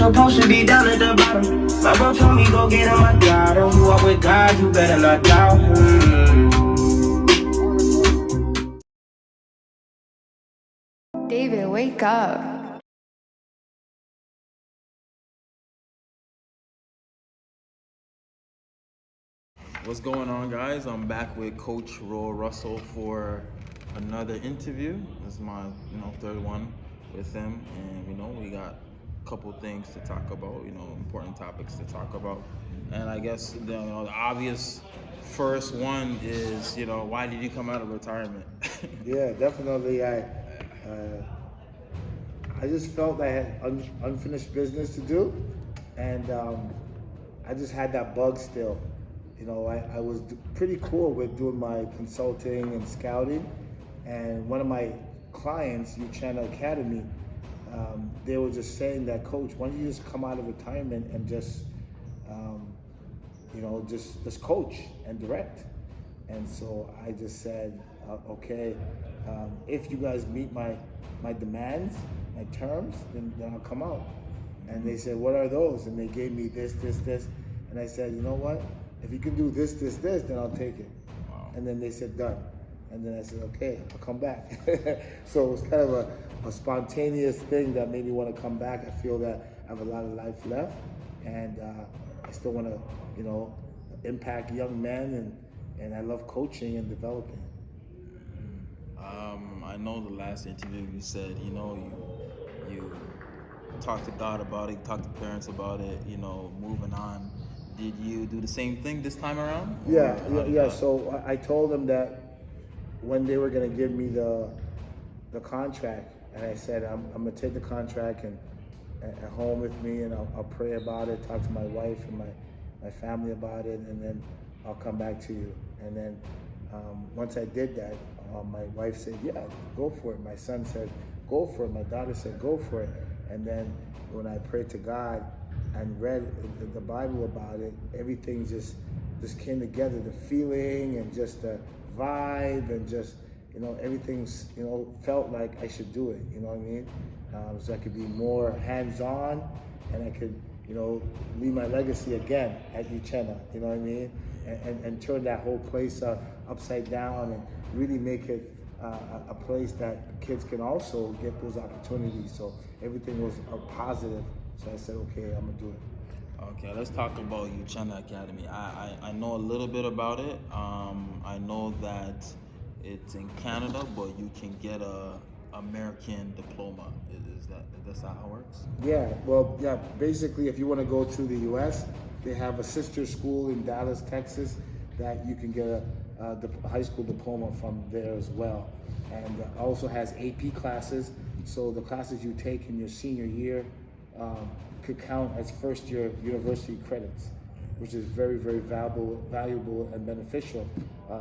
supposed to be down at the bottom. My bro told me go get him, I got him. You walk with God, you better not doubt him. David, wake up. What's going on, guys? I'm back with Coach Rorussell for another interview. This is my, third one with him, and we got a couple things to talk about. Important topics to talk about. And I guess the obvious first one is, why did you come out of retirement? Yeah, definitely. I just felt I had unfinished business to do, and I just had that bug still. I was pretty cool with doing my consulting and scouting, and one of my clients, Uchenna Academy, they were just saying that, Coach, why don't you just come out of retirement and just coach and direct? And so I just said, okay, if you guys meet my demands, my terms, then I'll come out. And they said, what are those? And they gave me this. And I said, you know what? If you can do this, then I'll take it. Wow. And then they said, done. And then I said, okay, I'll come back. So it was kind of a spontaneous thing that made me want to come back. I feel that I have a lot of life left, and I still want to, impact young men, and I love coaching and developing. I know the last interview you said, you talked to God about it, talked to parents about it, moving on. Did you do the same thing this time around? Yeah. So I told them that when they were going to give me the contract, and I said, I'm going to take the contract and at home with me, and I'll pray about it, talk to my wife and my family about it, and then I'll come back to you. And then once I did that, my wife said, yeah, go for it. My son said, go for it. My daughter said, go for it. And then when I prayed to God and read the Bible about it, everything just came together. The feeling and just the vibe and just, everything's, felt like I should do it. You know what I mean? So I could be more hands-on, and I could, leave my legacy again at Uchenna. You know what I mean? And turn that whole place upside down and really make it a place that kids can also get those opportunities. So everything was positive. So I said, okay, I'm gonna do it. Okay, let's talk about Uchenna Academy. I know a little bit about it. I know that it's in Canada, but you can get a American diploma. That's how it works? Yeah, basically if you want to go to the US, they have a sister school in Dallas, Texas, that you can get a high school diploma from there as well. And also has AP classes, so the classes you take in your senior year could count as first year university credits, which is very, very valuable and beneficial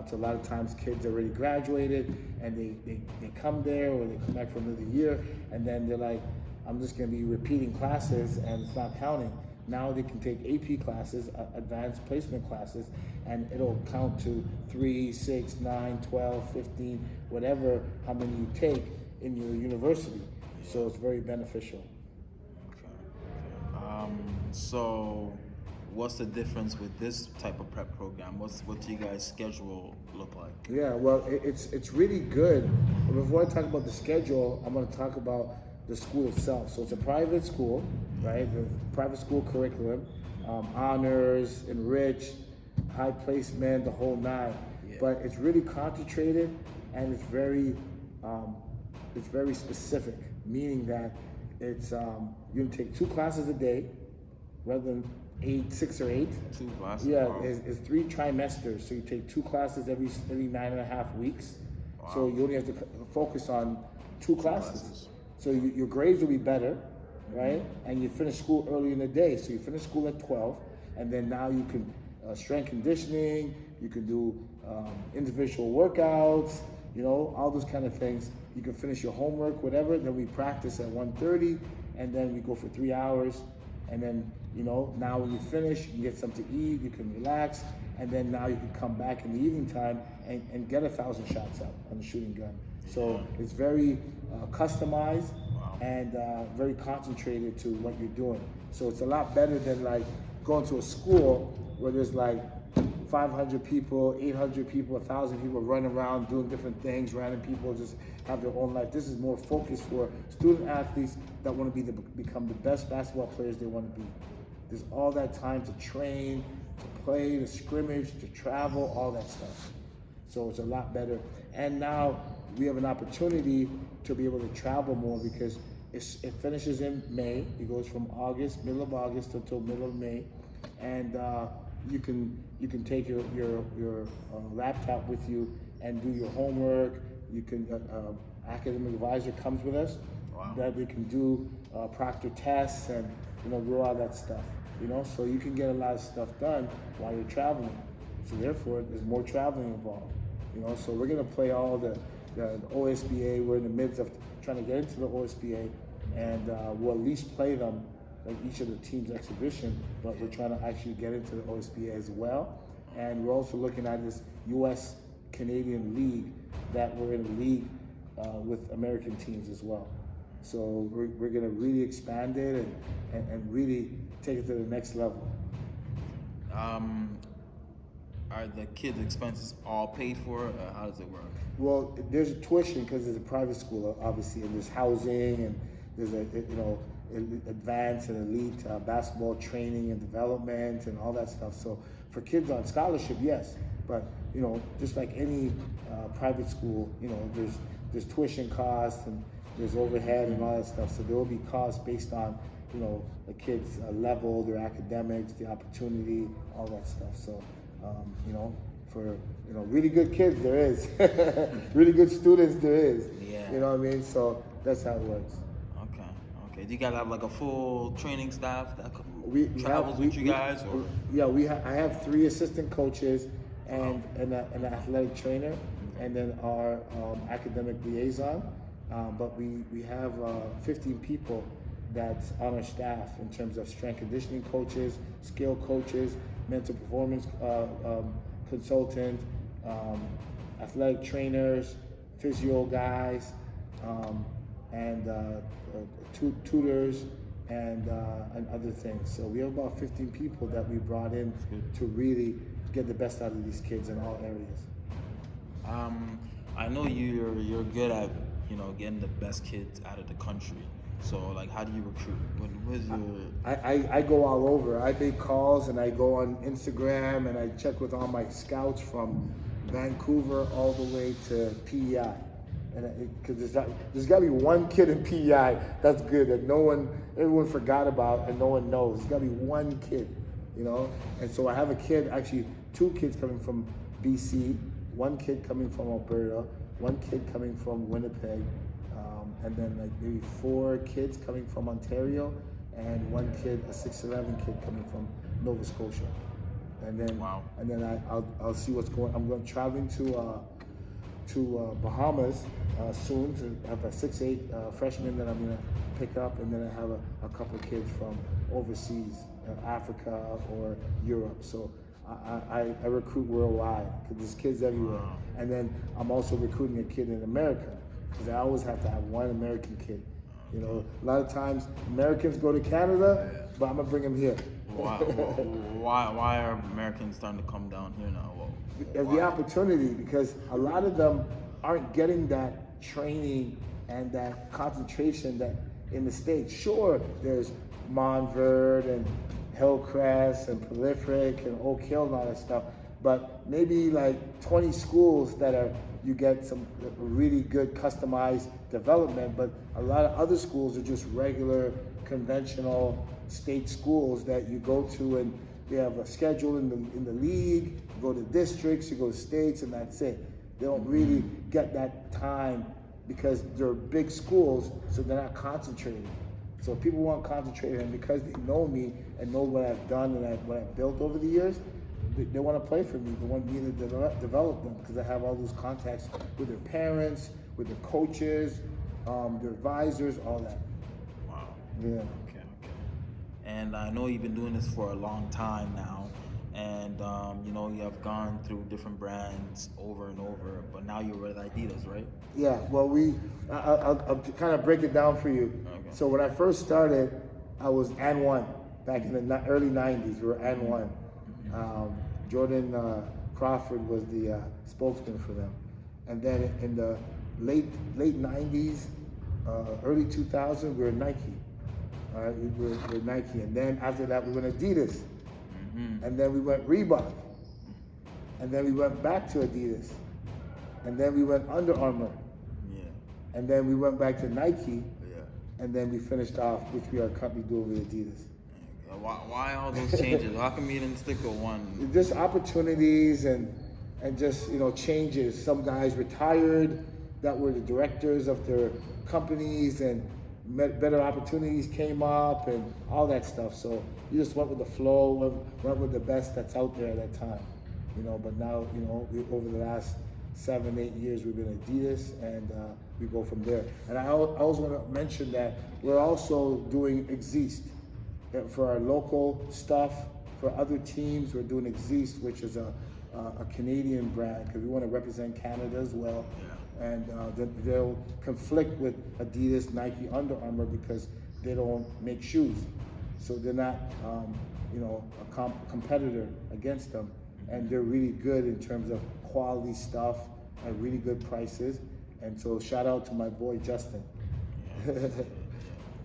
to a lot of times kids already graduated, and they come there, or they come back for another year, and then they're like, I'm just going to be repeating classes and it's not counting. Now they can take AP classes, advanced placement classes, and it'll count to 3, 6, 9, 12, 15, whatever, how many you take in your university. So it's very beneficial. Okay. So what's the difference with this type of prep program? What do you guys' schedule look like? Yeah, well, it's really good. But before I talk about the schedule, I'm going to talk about the school itself. So it's a private school, right? The private school curriculum, honors, enriched, high placement, the whole nine. Yeah. But it's really concentrated, and it's very specific, meaning that it's you can take 2 classes a day rather than 6 or 8. 2 classes. Yeah, wow. it's 3 trimesters, so you take 2 classes every 9.5 weeks. Wow. So you only have to focus on 2 classes. So your grades will be better, right? And you finish school early in the day. So you finish school at 12, and then now you can strength conditioning, you can do individual workouts, all those kind of things. You can finish your homework, whatever. Then we practice at 1:30, and then we go for 3 hours. And then, now when you finish, you can get something to eat, you can relax, and then now you can come back in the evening time and get 1,000 shots out on the shooting gun. So it's very customized, wow. and very concentrated to what you're doing. So it's a lot better than like going to a school where there's like 500 people, 800 people, 1,000 people running around doing different things. Random people just have their own life. This is more focused for student athletes that want to become the best basketball players they want to be. There's all that time to train, to play, to scrimmage, to travel, all that stuff. So it's a lot better. And now we have an opportunity to be able to travel more because it finishes in May. It goes from August, middle of August until middle of May, and you can take your laptop with you and do your homework. You can academic advisor comes with us. Wow. That we can do proctor tests and do all that stuff. So you can get a lot of stuff done while you're traveling. So therefore, there's more traveling involved. So we're gonna play all the OSBA. We're in the midst of trying to get into the OSBA, and we'll at least play them like each of the team's exhibition. But we're trying to actually get into the OSBA as well. And we're also looking at this U.S. Canadian League that we're in a league with American teams as well. So we're gonna really expand it and really take it to the next level. Are the kids' expenses all paid for? Or how does it work? Well, there's a tuition because it's a private school, obviously, and there's housing, and there's advanced and elite basketball training and development and all that stuff. So for kids on scholarship, yes, but just like any private school, there's tuition costs and there's overhead and all that stuff. So there will be costs based on the kids' level, their academics, the opportunity, all that stuff. So for really good kids there is, really good students there is. Yeah. You know what I mean? So that's how it works. Okay. Do you guys have like a full training staff that travels with you guys? Or? Yeah, I have 3 assistant coaches and an athletic trainer, and then our academic liaison. But we have 15 people that's on our staff in terms of strength conditioning coaches, skill coaches, mental performance consultant, athletic trainers, physio guys, and tutors and other things. So we have about 15 people that we brought in to really get the best out of these kids in all areas. I know you're good at getting the best kids out of the country. So like, how do you recruit? What is your? I go all over. I make calls and I go on Instagram and I check with all my scouts from Vancouver all the way to PEI. And because there's got to be one kid in PEI that's good that everyone forgot about and no one knows. There's got to be one kid, And so I have a kid, actually 2 kids coming from BC, 1 kid coming from Alberta, 1 kid coming from Winnipeg, and then like maybe 4 kids coming from Ontario, and 1 kid, a 6'11" kid coming from Nova Scotia. And then wow. And then I'll see what's going. I'm going traveling to Bahamas soon to have a 6'8" freshman that I'm gonna pick up, and then I have a couple of kids from overseas, Africa or Europe. So I recruit worldwide because there's kids everywhere. Wow. And then I'm also recruiting a kid in America because I always have to have one American kid. A lot of times Americans go to Canada, but I'm gonna bring them here. Why are Americans starting to come down here now? The opportunity, because a lot of them aren't getting that training and that concentration that in the States. Sure, there's Montverde and Hillcrest and Prolific and Oak Hill and all that stuff, but maybe like 20 schools you get some really good customized development, but a lot of other schools are just regular, conventional state schools that you go to and they have a schedule in the league, you go to districts, you go to states, and that's it. They don't really get that time because they're big schools, so they're not concentrated. So people want concentrated, and because they know me and know what I've done and what I've built over the years, they want to play for me. They want me to develop them because I have all those contacts with their parents, with their coaches, their advisors, all that. Wow. Yeah. Okay. And I know you've been doing this for a long time now, and you know, you have gone through different brands over and over, but now you're with Adidas, right? Yeah, well, I'll kind of break it down for you. Okay. So when I first started, I was N1 back in the early 90s. We were N1. Jordan Crawford was the spokesman for them. And then in the late 90s, early 2000s, we were Nike. All right, we were Nike. And then after that, we went Adidas. And then we went Reebok. And then we went back to Adidas. And then we went Under Armour. Yeah. And then we went back to Nike. Yeah. And then we finished off, which we are currently doing with Adidas. Why all those changes? How come you didn't stick with one? Just opportunities and just, you know, changes. Some guys retired that were the directors of their companies, and better opportunities came up and all that stuff. So you just went with the flow, went with the best that's out there at that time. You know, but now, you know, over the last 7-8 years, we've been Adidas, and we go from there. And I always want to mention that we're also doing Exist for our local stuff. For other teams, we're doing Exist, which is a Canadian brand, because we want to represent Canada as well. Yeah. And they'll conflict with Adidas, Nike, Under Armour, because they don't make shoes. So they're not, you know, a competitor against them. And they're really good in terms of quality stuff at really good prices. And so shout out to my boy Justin.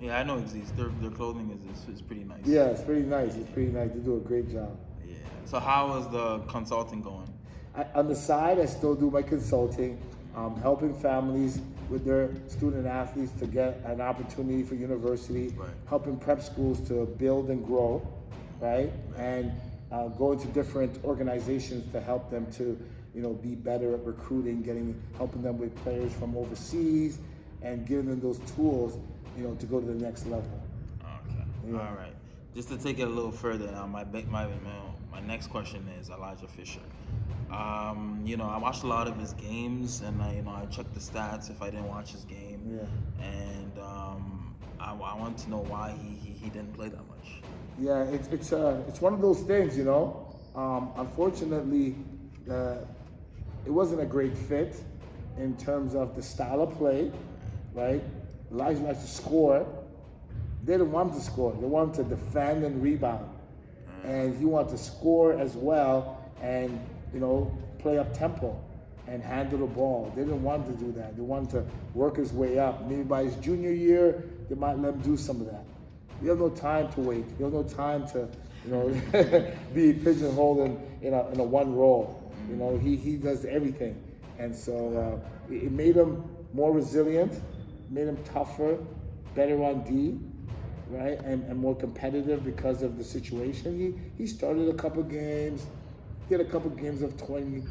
Yeah, I know Exist. Their clothing is pretty nice. Yeah, it's pretty nice. It's pretty nice. They do a great job. Yeah. So how is the consulting going? On the side, I still do my consulting, helping families with their student athletes to get an opportunity for university, right. Helping prep schools to build and grow, right? And going to different organizations to help them to, you know, be better at recruiting, helping them with players from overseas, and giving them those tools, you know, to go to the next level. Okay. Yeah. All right. Just to take it a little further now, my next question is Elijah Fisher. You know, I watched a lot of his games, and I checked the stats if I didn't watch his game. Yeah. And I want to know why he didn't play that much. Yeah, it's one of those things, you know. Unfortunately, it wasn't a great fit in terms of the style of play, right? Elijah likes to score. They didn't want him to score. They wanted to defend and rebound. And he wanted to score as well and, you know, play up tempo and handle the ball. They didn't want to do that. They wanted to work his way up. Maybe by his junior year, they might let him do some of that. We have no time to wait. We have no time to, you know, be pigeonholed in a one role. You know, he does everything. And so it made him more resilient, made him tougher, better on D, right? And more competitive because of the situation. He started a couple games. He had a couple games of 20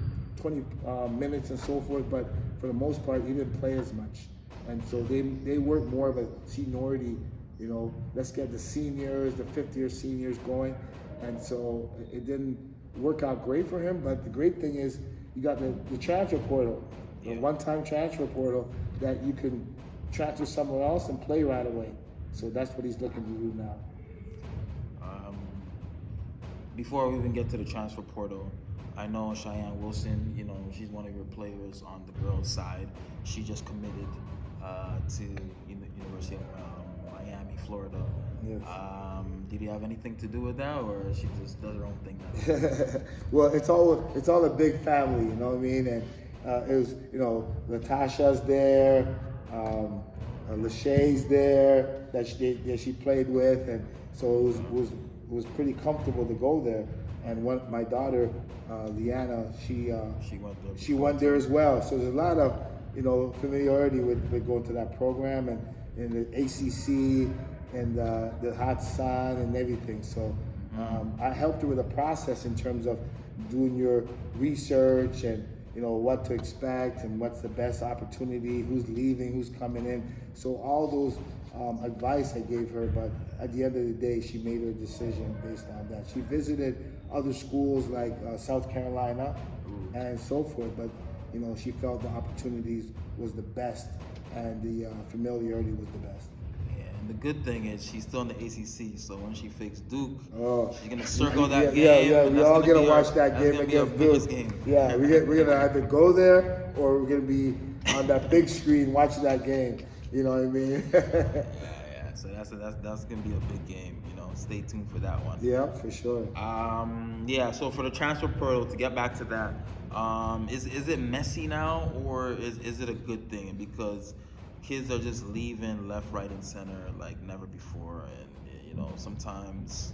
minutes and so forth, but for the most part, he didn't play as much. And so they worked more of a seniority, you know, let's get the seniors, the fifth-year seniors going. And so it didn't work out great for him, but the great thing is you got the transfer portal, the one-time transfer portal that you can transfer somewhere else and play right away. So that's what he's looking to do now. Before we even get to the transfer portal, I know Cheyenne Wilson, you know, she's one of your players on the girls' side. She just committed to University of Miami, Florida. Yes. Did you have anything to do with that, or she just does her own thing now? Well, it's all a big family, you know what I mean? And it was, you know, Latasha's there, Lachey's there that she played with, and so it was pretty comfortable to go there. And my daughter, Leanna, she went there as well. So there's a lot of, you know, familiarity with going to that program and the ACC and the hot sun and everything. So I helped her with the process in terms of doing your research and, you know, what to expect and what's the best opportunity, who's leaving, who's coming in. So all those advice I gave her, but at the end of the day, she made her decision based on that. She visited other schools like South Carolina and so forth, but, you know, she felt the opportunities was the best and the familiarity was the best. Yeah, And the good thing is she's still in the ACC, so when she faced Duke, Oh. she's gonna circle that Yeah, game. yeah. and We that's all gonna gonna be watch that that's game gonna be our against biggest Duke. game. Yeah, we're gonna either go there or we're gonna be on that big screen watching that game. You know what I mean? Yeah. So that's gonna be a big game. You know, stay tuned for that one. Yeah, for sure. Yeah. So for the transfer portal, to get back to that, is it messy now, or is it a good thing? Because kids are just leaving left, right, and center like never before, and you know sometimes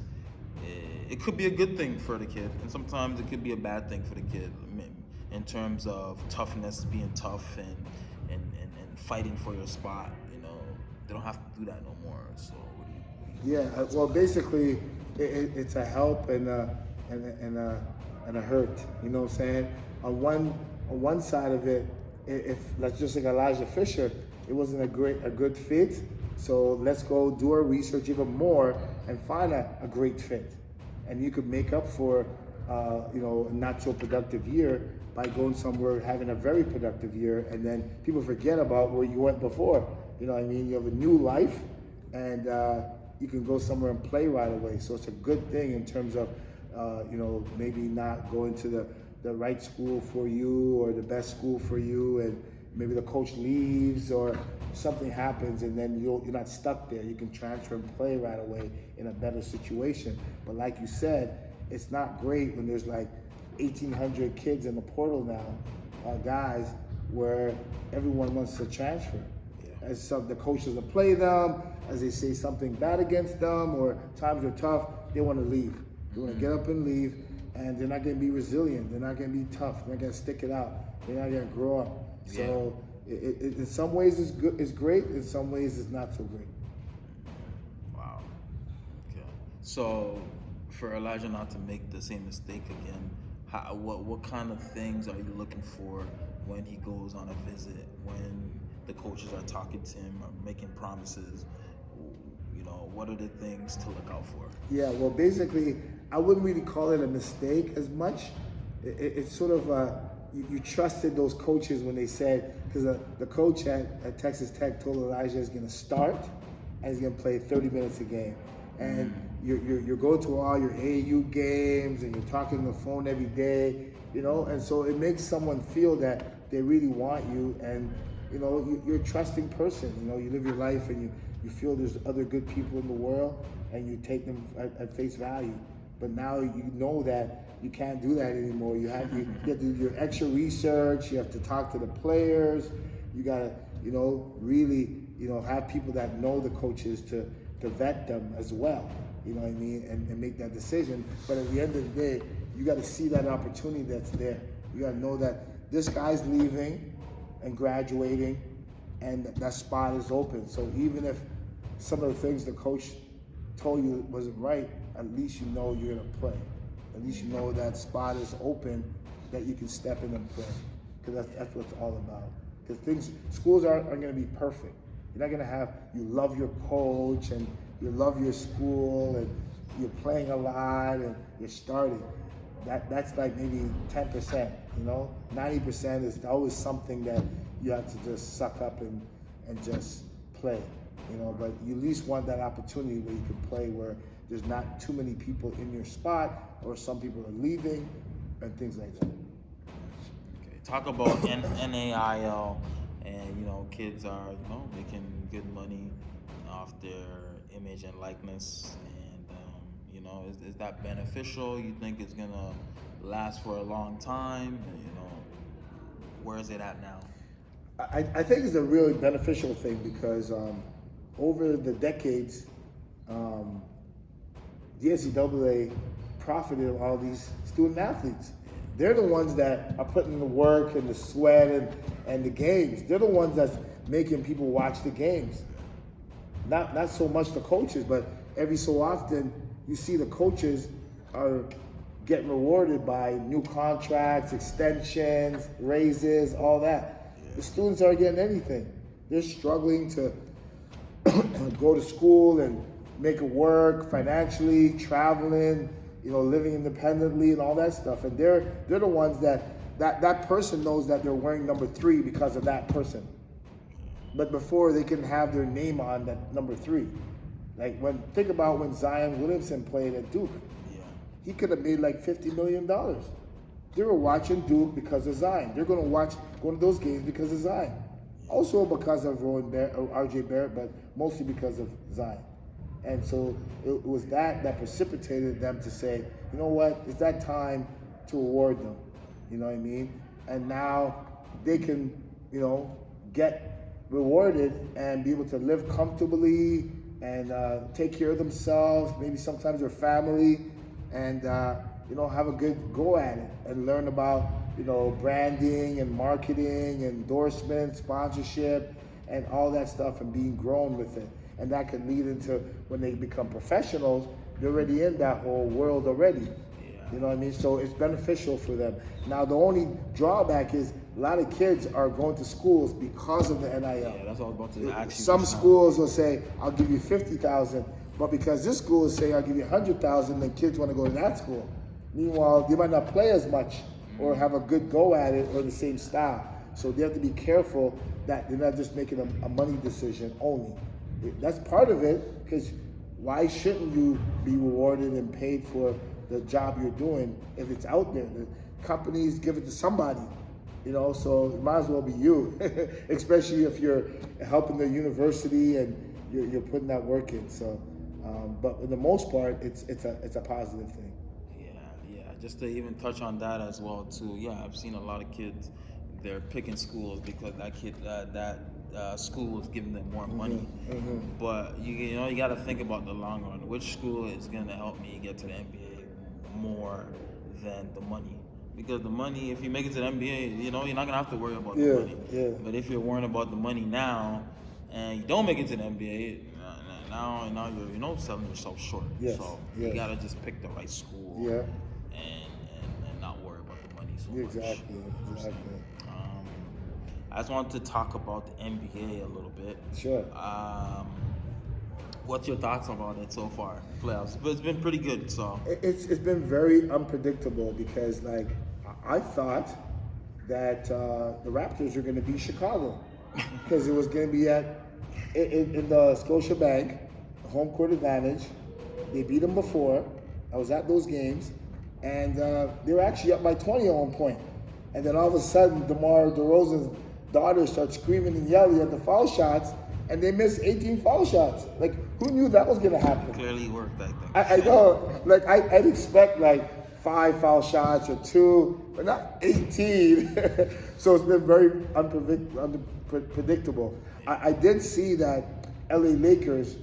it could be a good thing for the kid, and sometimes it could be a bad thing for the kid in terms of toughness, being tough and fighting for your spot. You know, they don't have to do that no more. So what do you Yeah. Well, basically, it's a help and a hurt. You know what I'm saying? On one side of it, if let's just like Elijah Fisher, it wasn't a good fit. So let's go do our research even more and find a great fit. And you could make up for a not so productive year by going somewhere having a very productive year, and then people forget about where you went before. You know what I mean? You have a new life, and you can go somewhere and play right away. So it's a good thing in terms of maybe not going to the right school for you or the best school for you, and maybe the coach leaves or something happens, and then you're not stuck there. You can transfer and play right away in a better situation. But like you said, it's not great when there's like 1,800 kids in the portal now, guys, where everyone wants to transfer. As the coach doesn't play them, as they say something bad against them, or times are tough, they want to leave. They want to get up and leave, and they're not going to be resilient. They're not going to be tough. They're not going to stick it out. They're not going to grow up. So it in some ways it's good, it's great. In some ways it's not so great. Wow. Okay. So for Elijah not to make the same mistake again, what kind of things are you looking for when he goes on a visit, when the coaches are talking to him or making promises? You know, what are the things to look out for? Yeah, well, basically, I wouldn't really call it a mistake as much. It's sort of you trusted those coaches when they said, because the coach at Texas Tech told Elijah he's going to start and he's going to play 30 minutes a game. And you're going to all your AAU games and you're talking on the phone every day, and so it makes someone feel that they really want you, and you're a trusting person. You live your life and you feel there's other good people in the world and you take them at face value. But now you know that you can't do that anymore. You have to do your extra research. You have to talk to the players. You gotta, really, have people that know the coaches to vet them as well. You know what I mean, and make that decision. But at the end of the day, you got to see that opportunity that's there. You got to know that this guy's leaving and graduating, and that spot is open. So even if some of the things the coach told you wasn't right, at least you know you're gonna play. At least you know that spot is open, that you can step in and play. Because that's what it's all about. Because schools aren't gonna be perfect. You're not gonna have, you love your coach and you love your school and you're playing a lot and you're starting. That's like maybe 10%, 90% is always something that you have to just suck up and just play, but you at least want that opportunity where you can play where there's not too many people in your spot or some people are leaving and things like that. Okay. Talk about NAIL, and kids are making good money off their image and likeness, and is that beneficial? You think it's gonna last for a long time? Where is it at now? I think it's a really beneficial thing because over the decades, the NCAA profited of all these student athletes. They're the ones that are putting the work and the sweat and the games. They're the ones that's making people watch the games. Not so much the coaches, but every so often you see the coaches are getting rewarded by new contracts, extensions, raises, all that. The students aren't getting anything. They're struggling to go to school and make it work financially, traveling, living independently and all that stuff. And they're the ones that person knows that they're wearing number 3 because of that person. but before they can have their name on that number 3. Like think about when Zion Williamson played at Duke. Yeah. He could have made like $50 million. They were watching Duke because of Zion. They're going to watch one of those games because of Zion. Also because of RJ Barrett, but mostly because of Zion. And so it was that precipitated them to say, you know what, it's that time to award them. You know what I mean? And now they can, get rewarded and be able to live comfortably and take care of themselves, maybe sometimes their family, and have a good go at it and learn about branding and marketing, endorsement, sponsorship, and all that stuff, and being grown with it. And that can lead into when they become professionals, they're already in that whole world already. Yeah. You know what I mean? So it's beneficial for them. Now the only drawback is a lot of kids are going to schools because of the NIL. Yeah, that's all about to ask you. Some schools will say, I'll give you $50,000, but because this school is saying I'll give you $100,000, then kids want to go to that school. Meanwhile, they might not play as much or have a good go at it or the same style. So they have to be careful that they're not just making a money decision only. That's part of it, because why shouldn't you be rewarded and paid for the job you're doing if it's out there? The companies give it to somebody, so it might as well be you, especially if you're helping the university and you're putting that work in. So, but for the most part, it's a positive thing. Yeah. Just to even touch on that as well too. Yeah, I've seen a lot of kids. They're picking schools because that school is giving them more money. Mm-hmm. But you got to think about the long run. Which school is going to help me get to the NBA more than the money? Because the money, if you make it to the NBA, you're not going to have to worry about the money. Yeah. But if you're worrying about the money now and you don't make it to the NBA, now you're selling yourself short. Yes. So yes. you got to just pick the right school. Yeah. And not worry about the money so much. Exactly. I just wanted to talk about the NBA a little bit. Sure. What's your thoughts about it so far? Playoffs. But it's been pretty good. So it's been very unpredictable because I thought that the Raptors were going to beat Chicago because it was going to be in the Scotiabank, home court advantage. They beat them before. I was at those games, and they were actually up by 20 at one point. And then all of a sudden, DeMar DeRozan's daughter starts screaming and yelling at the foul shots, and they missed 18 foul shots. Like, who knew that was going to happen? Clearly worked, I think. I know. Like, I'd expect, 5 foul shots or 2, but not 18. So it's been very unpredictable. I did see that LA Lakers,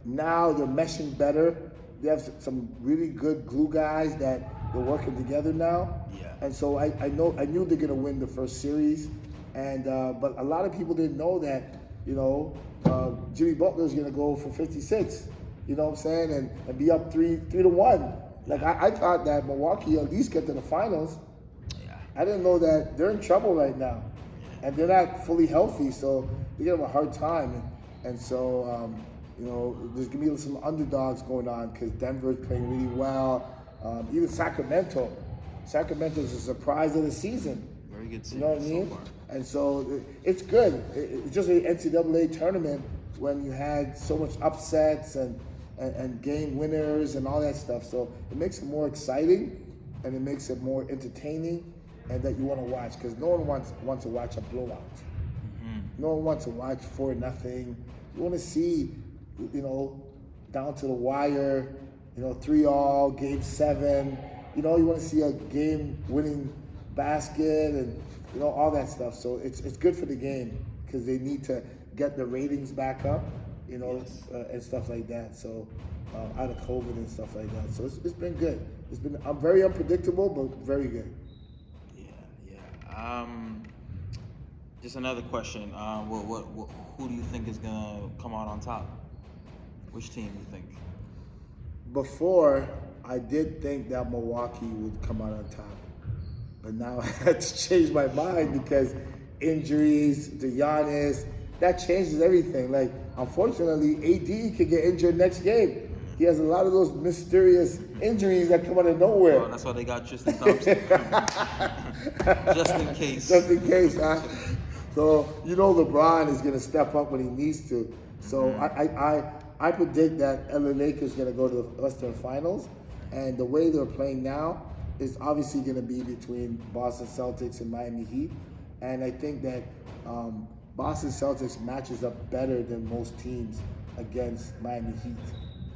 now they're meshing better. They have some really good glue guys that they're working together now. Yeah. And so I knew they're going to win the first series. And but a lot of people didn't know that, Jimmy Butler's going to go for 56, you know what I'm saying, and be up 3-1. Like, I thought that Milwaukee at least get to the finals. Yeah. I didn't know that they're in trouble right now. And they're not fully healthy, so they're going to have a hard time. And so, there's going to be some underdogs going on because Denver's playing really well. Even Sacramento. Sacramento's a surprise of the season. Very good series. You know what I mean? So far. And so it's good. It's just an NCAA tournament when you had so much upsets and game winners and all that stuff. So it makes it more exciting and it makes it more entertaining and that you want to watch because no one wants to watch a blowout. Mm-hmm. No one wants to watch 4-0. You want to see, down to the wire, 3-all, game 7. You want to see a game-winning basket and all that stuff. So it's good for the game because they need to get the ratings back up, Yes. And stuff like that. So out of COVID and stuff like that. So it's been good. I'm very unpredictable, but very good. Yeah. Just another question. Who do you think is gonna come out on top? Which team do you think? Before, I did think that Milwaukee would come out on top. But now I had to change my mind because injuries to Giannis, that changes everything. Like, unfortunately, AD could get injured next game. He has a lot of those mysterious injuries that come out of nowhere. Well, that's why they got Tristan Thompson. Just in case. Just in case, huh? So LeBron is gonna step up when he needs to. So I predict that LA Lakers gonna go to the Western Finals, and the way they're playing now is obviously gonna be between Boston Celtics and Miami Heat, and I think that Boston Celtics matches up better than most teams against Miami Heat.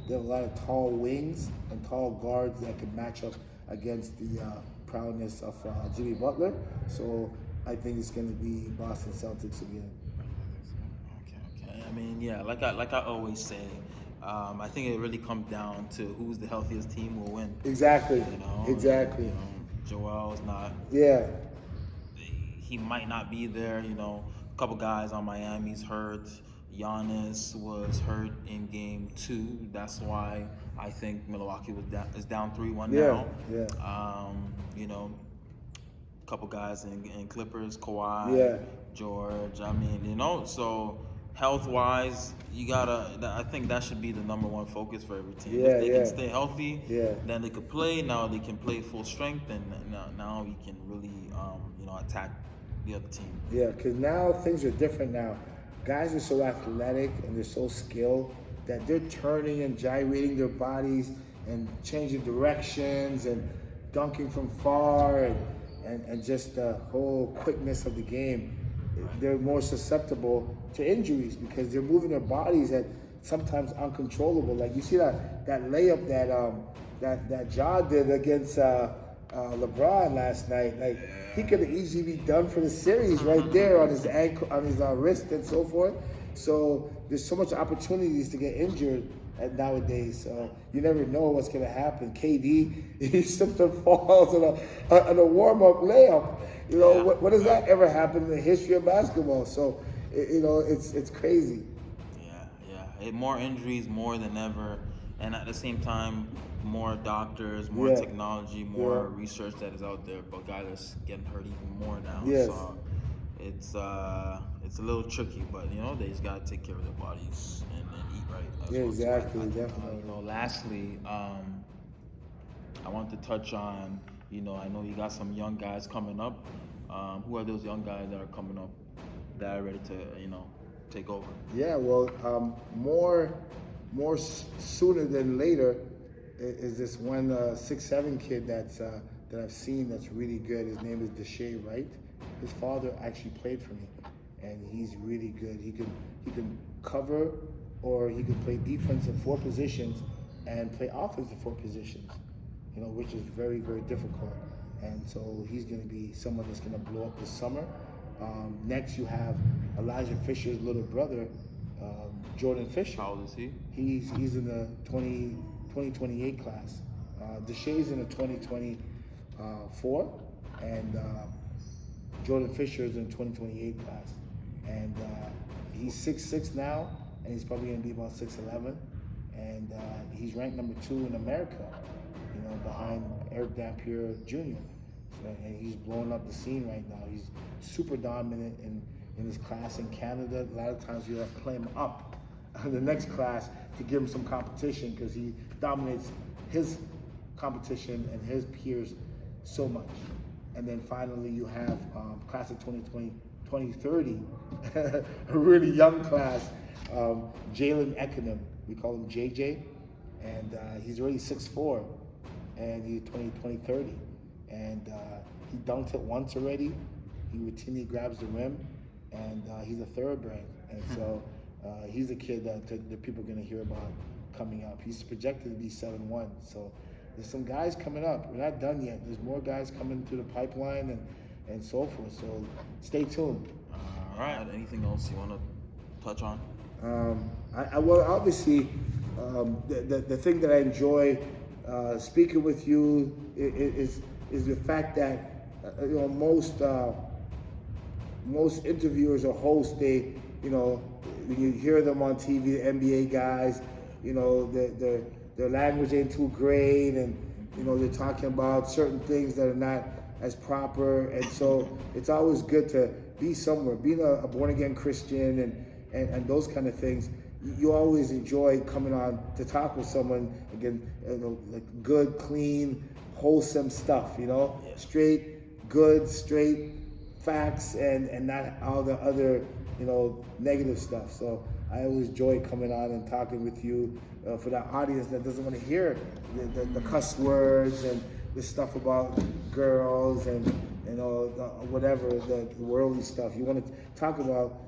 They have a lot of tall wings and tall guards that can match up against the prowess of Jimmy Butler. So I think it's going to be Boston Celtics again. Okay. I mean, yeah, like I always say, I think it really comes down to who's the healthiest team will win. Exactly. Exactly. Joel's not. Yeah. He might not be there. A couple guys on Miami's hurt. Giannis was hurt in game 2. That's why I think Milwaukee is down 3-1 now. Yeah. A couple guys in Clippers, Kawhi, George. I mean, so health-wise, I think that should be the number one focus for every team. If they can stay healthy, then they could play. Now they can play full strength, and now you can really, attack the other team. Yeah, because now things are different now. Guys are so athletic and they're so skilled that they're turning and gyrating their bodies and changing directions and dunking from far and just the whole quickness of the game. They're more susceptible to injuries because they're moving their bodies at sometimes uncontrollable. Like you see that layup that Ja did against LeBron last night. Like he could have easily be done for the series right there on his ankle, on his wrist, and so forth. So there's so much opportunities to get injured nowadays. So you never know what's going to happen. KD, he slips and falls on a warm-up layup. What does that ever happen in the history of basketball? So it's crazy. Yeah. More injuries, more than ever, and at the same time, more doctors, more technology, more research that is out there, but guys are getting hurt even more now. Yes. So it's a little tricky, but they just gotta take care of their bodies and eat right. Exactly, definitely. Lastly, I want to touch on, I know you got some young guys coming up. Who are those young guys that are coming up that are ready to, take over? Yeah, well, more sooner than later is this one 6'7" kid that I've seen that's really good. His name is Deshae Wright. His father actually played for me, and he's really good. He can cover, or he can play defense in 4 positions and play offense in 4 positions, which is very, very difficult. And so he's going to be someone that's going to blow up this summer. Next, you have Elijah Fisher's little brother, Jordan Fisher. How old is he? He's in the 2028 class. Deshae's in the 2024, and Jordan Fisher is in the 2028 class. And he's 6'6" now, and he's probably going to be about 6'11". And he's ranked number 2 in America, behind Eric Dampier Jr. And he's blowing up the scene right now. He's super dominant in his class in Canada. A lot of times you have to play him up in the next class to give him some competition because he dominates his competition and his peers so much. And then finally you have class of 2030, a really young class, Cheyenne Wilson. We call him JJ, and he's already 6'4", and he's 2030. And he dunked it once already. He routinely grabs the rim, and he's a thoroughbred. And so he's a kid that people are going to hear about coming up. He's projected to be 7'1". So there's some guys coming up. We're not done yet. There's more guys coming through the pipeline and so forth. So stay tuned. All right. Anything else you want to touch on? Well, obviously, the thing that I enjoy speaking with you is the fact that most interviewers or hosts, they when you hear them on TV, the NBA guys, their language ain't too great, and they're talking about certain things that are not as proper, and so it's always good to be somewhere. Being a born again Christian and those kind of things, you always enjoy coming on to talk with someone again, like good, clean, wholesome stuff. Straight, good, straight, facts and not all the other, negative stuff. So I always enjoy coming on and talking with you for that audience that doesn't want to hear the cuss words and this stuff about girls and whatever the worldly stuff. You want to talk about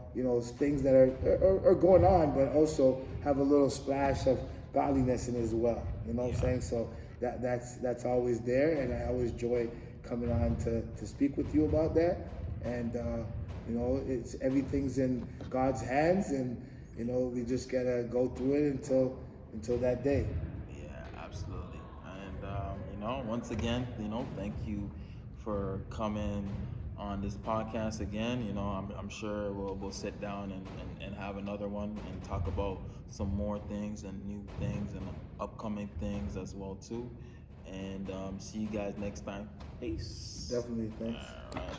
things that are going on, but also have a little splash of godliness in it as well. You know what I'm saying? So that's always there, and I always enjoy coming on to speak with you about that. And it's everything's in God's hands, and we just gotta go through it until that day. Yeah, absolutely. And once again, thank you for coming on this podcast again. I'm sure we'll sit down and have another one and talk about some more things and new things and upcoming things as well too. And see you guys next time. Peace. Definitely, thanks. All right.